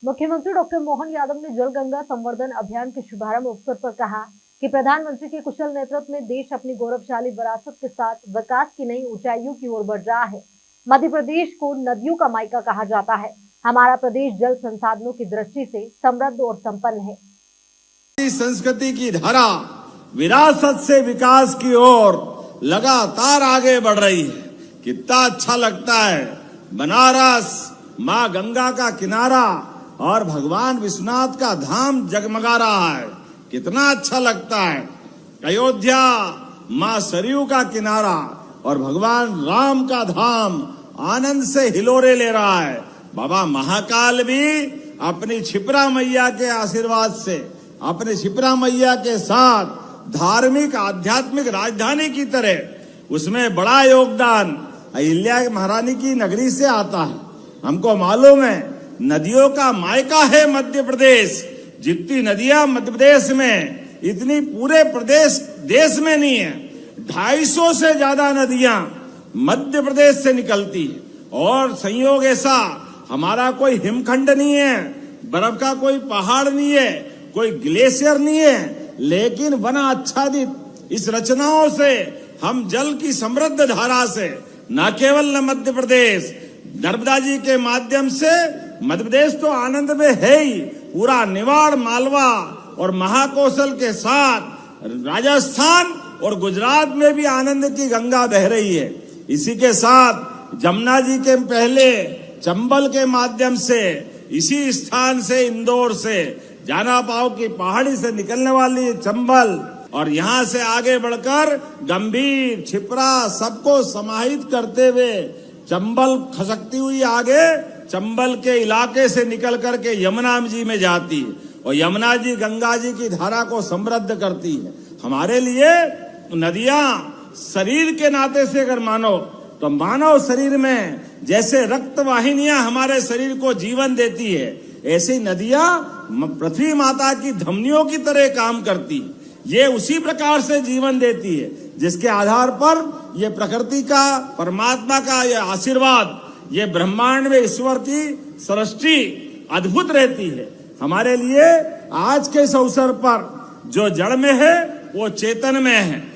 मुख्यमंत्री डॉक्टर मोहन यादव ने जल गंगा संवर्धन अभियान के शुभारंभ अवसर पर कहा कि प्रधानमंत्री के कुशल नेतृत्व में देश अपनी गौरवशाली विरासत के साथ विकास की नई ऊंचाइयों की ओर बढ़ रहा है। मध्य प्रदेश को नदियों का मायका कहा जाता है। हमारा प्रदेश जल संसाधनों की दृष्टि से समृद्ध और संपन्न है। संस्कृति की धारा विरासत से विकास की ओर लगातार आगे बढ़ रही है। कितना अच्छा लगता है। बनारस माँ गंगा का किनारा और भगवान विश्वनाथ का धाम जगमगा रहा है। कितना अच्छा लगता है। अयोध्या माँ सरयू का किनारा और भगवान राम का धाम आनंद से हिलोरे ले रहा है। बाबा महाकाल भी अपनी क्षिप्रा मैया के आशीर्वाद से, अपने क्षिप्रा मैया के साथ धार्मिक आध्यात्मिक राजधानी की तरह उसमें बड़ा योगदान अहिल्या महारानी की नगरी से आता है। हमको मालूम है नदियों का मायका है मध्य प्रदेश। जितनी नदियां मध्य प्रदेश में इतनी पूरे प्रदेश देश में नहीं है। 250 से ज्यादा नदियां मध्य प्रदेश से निकलती है। और संयोग ऐसा हमारा कोई हिमखंड नहीं है, बर्फ का कोई पहाड़ नहीं है, कोई ग्लेशियर नहीं है, लेकिन वन आच्छादित इस रचनाओं से हम जल की समृद्ध धारा से न केवल मध्य प्रदेश नर्मदा जी के माध्यम से मध्य प्रदेश तो आनंद में है ही, पूरा निवाड़ मालवा और महाकौशल के साथ राजस्थान और गुजरात में भी आनंद की गंगा बह रही है। इसी के साथ जमुना जी के पहले चंबल के माध्यम से इसी स्थान से इंदौर से जाना पाओ की पहाड़ी से निकलने वाली चंबल और यहाँ से आगे बढ़कर गंभीर क्षिप्रा सबको समाहित करते हुए चंबल खसकती हुई आगे चंबल के इलाके से निकल करके यमुना जी में जाती है और यमुना जी गंगा जी की धारा को समृद्ध करती है। हमारे लिए नदियां शरीर के नाते से अगर मानो तो मानव शरीर में जैसे रक्त वाहिनियां हमारे शरीर को जीवन देती है, ऐसी नदियां पृथ्वी माता की धमनियों की तरह काम करती है। ये उसी प्रकार से जीवन देती है जिसके आधार पर ये प्रकृति का, परमात्मा का ये आशीर्वाद, ये ब्रह्मांड में ईश्वर की सृष्टि अद्भुत रहती है। हमारे लिए आज के इस अवसर पर जो जड़ में है वो चेतन में है।